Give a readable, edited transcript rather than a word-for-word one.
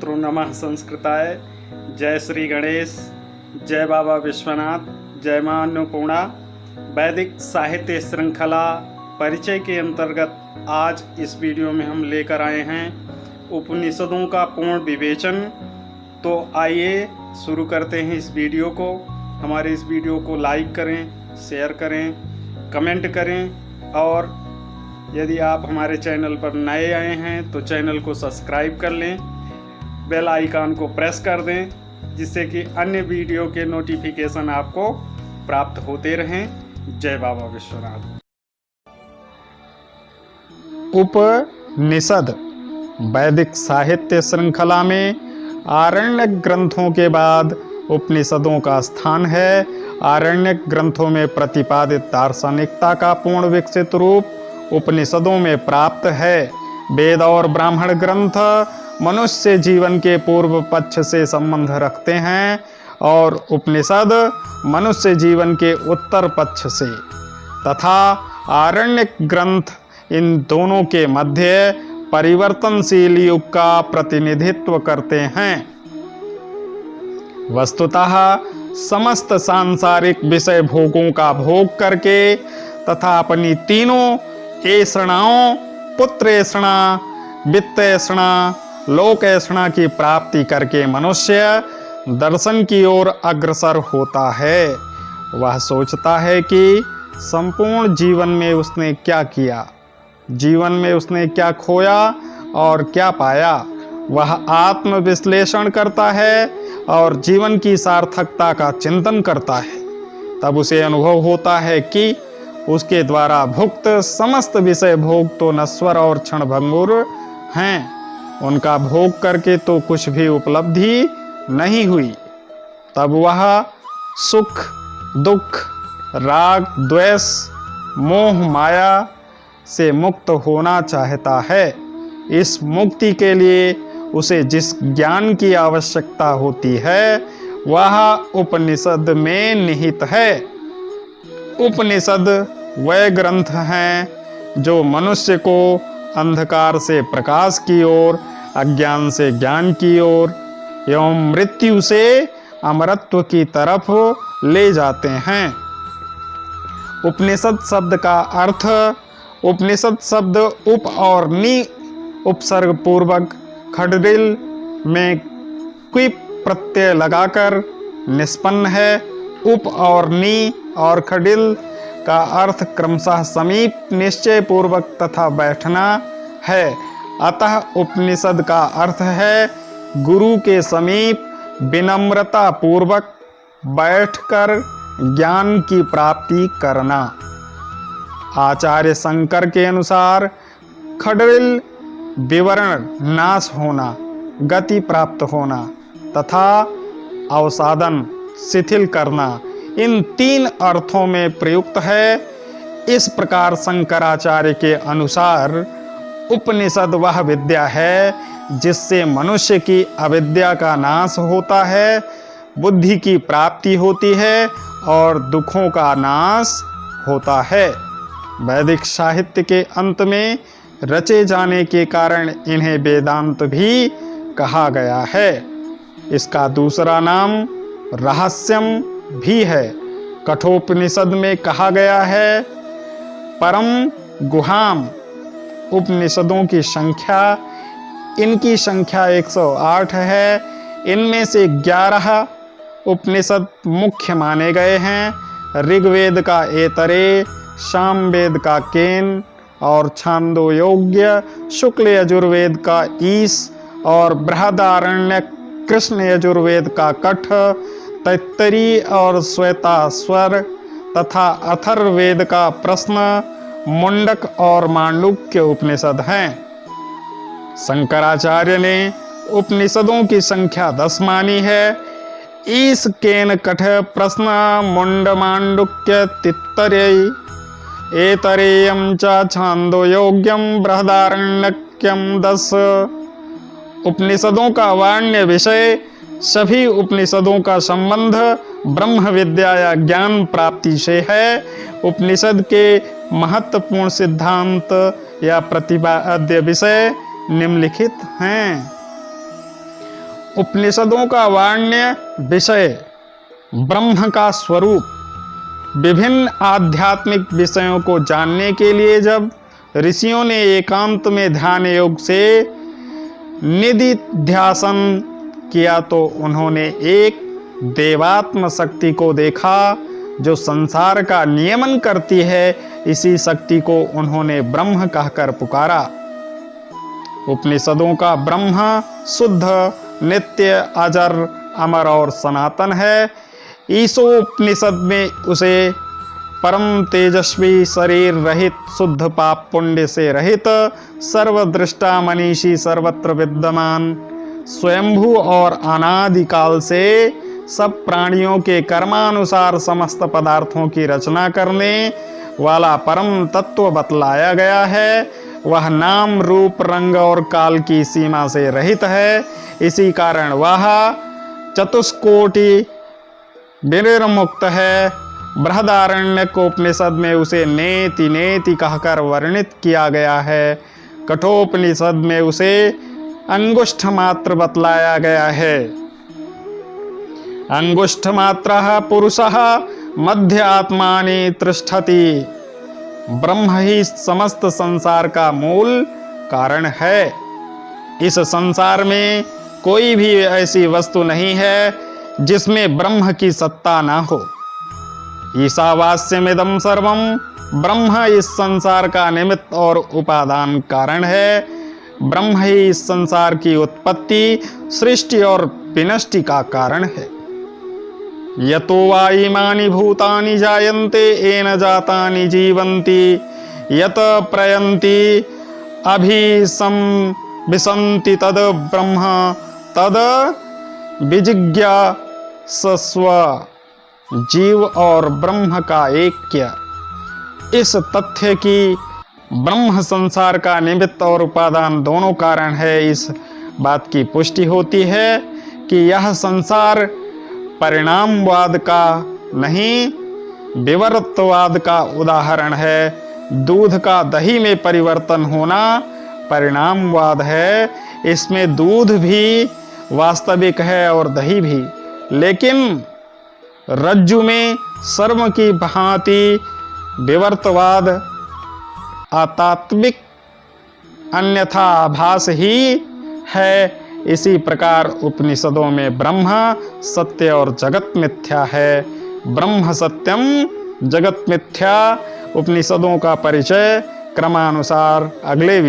श्रीगुरुभ्योऽस्तु नमः संस्कृताय। जय श्री गणेश, जय बाबा विश्वनाथ, जय मां अन्नपूर्णा। वैदिक साहित्य श्रृंखला परिचय के अंतर्गत आज इस वीडियो में हम लेकर आए हैं उपनिषदों का पूर्ण विवेचन। तो आइए शुरू करते हैं इस वीडियो को। हमारे इस वीडियो को लाइक करें, शेयर करें, कमेंट करें और यदि आप हमारे चैनल पर नए आए हैं तो चैनल को सब्सक्राइब कर लें, बेल आइकन को प्रेस कर दें, जिससे कि अन्य वीडियो के नोटिफिकेशन आपको प्राप्त होते रहें। जय बाबा विश्वनाथ। उपनिषद वैदिक साहित्य श्रृंखला में आरण्यक ग्रंथों के बाद उपनिषदों का स्थान है। आरण्यक ग्रंथों में प्रतिपादित दार्शनिकता का पूर्ण विकसित रूप उपनिषदों में प्राप्त है। वेद और ब्राह्मण ग्रंथ मनुष्य जीवन के पूर्व पक्ष से संबंध रखते हैं और उपनिषद मनुष्य जीवन के उत्तर पक्ष से, तथा आरण्यक ग्रंथ इन दोनों के मध्य परिवर्तनशील युग का प्रतिनिधित्व करते हैं। वस्तुतः समस्त सांसारिक विषय भोगों का भोग करके तथा अपनी तीनों ऐषणाओं पुत्र ऐषणा, वित्त ऐषणा, लोक ऐषणा की प्राप्ति करके मनुष्य दर्शन की ओर अग्रसर होता है। वह सोचता है कि संपूर्ण जीवन में उसने क्या किया, जीवन में उसने क्या खोया और क्या पाया। वह आत्मविश्लेषण करता है और जीवन की सार्थकता का चिंतन करता है। तब उसे अनुभव होता है कि उसके द्वारा भुक्त समस्त विषय भोग तो नश्वर और क्षणभंगुर हैं, उनका भोग करके तो कुछ भी उपलब्धि नहीं हुई। तब वह सुख, दुख, राग, द्वेष, मोह, माया से मुक्त होना चाहता है। इस मुक्ति के लिए उसे जिस ज्ञान की आवश्यकता होती है वह उपनिषद में निहित है। उपनिषद वे ग्रंथ हैं जो मनुष्य को अंधकार से प्रकाश की ओर, अज्ञान से ज्ञान की ओर एवं मृत्यु से अमरत्व की तरफ ले जाते हैं। उपनिषद शब्द का अर्थ, उपनिषद शब्द उप और नि उपसर्ग पूर्वक खडरिल में क्विप प्रत्यय लगाकर निष्पन्न है। उप और नि और खडिल का अर्थ क्रमशः समीप, निश्चय पूर्वक तथा बैठना है। अतः उपनिषद का अर्थ है गुरु के समीप विनम्रता पूर्वक बैठकर ज्ञान की प्राप्ति करना। आचार्य शंकर के अनुसार खडरिल विवरण नाश होना, गति प्राप्त होना तथा अवसादन शिथिल करना, इन तीन अर्थों में प्रयुक्त है। इस प्रकार शंकराचार्य के अनुसार उपनिषद वह विद्या है जिससे मनुष्य की अविद्या का नाश होता है, बुद्धि की प्राप्ति होती है और दुखों का नाश होता है। वैदिक साहित्य के अंत में रचे जाने के कारण इन्हें वेदांत भी कहा गया है। इसका दूसरा नाम रहस्यम भी है। कठोपनिषद में कहा गया है परम गुहाम। उपनिषदों की संख्या, इनकी संख्या 108 है। इनमें से 11 उपनिषद मुख्य माने गए हैं। ऋग्वेद का ऐतरेय, सामवेद का केन और छांदोग्य, शुक्ल यजुर्वेद का ईश और बृहदारण्यक कृष्ण यजुर्वेद का कठ, तैत्तरीय और श्वेताश्वर तथा अथर्ववेद का प्रश्न, मुंडक और मांडुक्य उपनिषद हैं। शंकराचार्य ने उपनिषदों की संख्या 10 मानी है। ईश, केन, कठ, प्रश्न, मुंड, मांडुक्य, तित्तरेय, ऐतरेयम च छांदोयोग्यम बृहदारण्यक्यम 10। उपनिषदों का वाण्य विषय, सभी उपनिषदों का संबंध ब्रह्म विद्या या ज्ञान प्राप्ति से है। उपनिषद के महत्वपूर्ण सिद्धांत या प्रतिपाद्य विषय निम्नलिखित हैं। उपनिषदों का वाण्य विषय ब्रह्म का स्वरूप। विभिन्न आध्यात्मिक विषयों को जानने के लिए जब ऋषियों ने एकांत में ध्यान योग से निधिध्यासन किया तो उन्होंने एक देवात्म शक्ति को देखा जो संसार का नियमन करती है। इसी शक्ति को उन्होंने ब्रह्म कहकर पुकारा। उपनिषदों का ब्रह्म शुद्ध, नित्य, अजर, अमर और सनातन है। ईशोपनिषद में उसे परम तेजस्वी, शरीर रहित, शुद्ध पाप पुण्य से रहित, सर्वदृष्टा, मनीषी, सर्वत्र विद्यमान, स्वयंभू और अनादिकाल से सब प्राणियों के कर्मानुसार समस्त पदार्थों की रचना करने वाला परम तत्व बतलाया गया है। वह नाम, रूप, रंग और काल की सीमा से रहित है। इसी कारण वह चतुष्कोटि विनिर्मुक्त है। बृहदारण्यक उपनिषद में उसे नेति नेति कहकर वर्णित किया गया है। कठोपनिषद में उसे अंगुष्ठ मात्र बतलाया गया है। अंगुष्ठ मात्रः पुरुषः मध्य आत्मानि तिष्ठति। ब्रह्म ही समस्त संसार का मूल कारण है। इस संसार में कोई भी ऐसी वस्तु नहीं है जिसमें ब्रह्म की सत्ता ना हो। ईशावास्यमिदं सर्वं, ब्रह्म इस संसार का निमित्त और उपादान कारण है। ब्रह्म ही इस संसार की उत्पत्ति, सृष्टि और विनष्टि का कारण है। यतो वा इमानि भूतानि जायन्ते येन जातानि जीवन्ति यत प्रयन्ति अभिसंविशन्ति तद ब्रह्म तद विजिज्ञासस्व। जीव और ब्रह्म का ऐक्य, इस तथ्य की ब्रह्म संसार का निमित्त और उपादान दोनों कारण है, इस बात की पुष्टि होती है कि यह संसार परिणामवाद का नहीं, विवर्तवाद का उदाहरण है। दूध का दही में परिवर्तन होना परिणामवाद है। इसमें दूध भी वास्तविक है और दही भी, लेकिन रज्जु में सर्व की भांति विवर्तवाद आतात्विक अन्यथा आभास ही है। इसी प्रकार उपनिषदों में ब्रह्म सत्य और जगत मिथ्या है। ब्रह्म सत्यम, जगत मिथ्या। उपनिषदों का परिचय क्रमानुसार अगले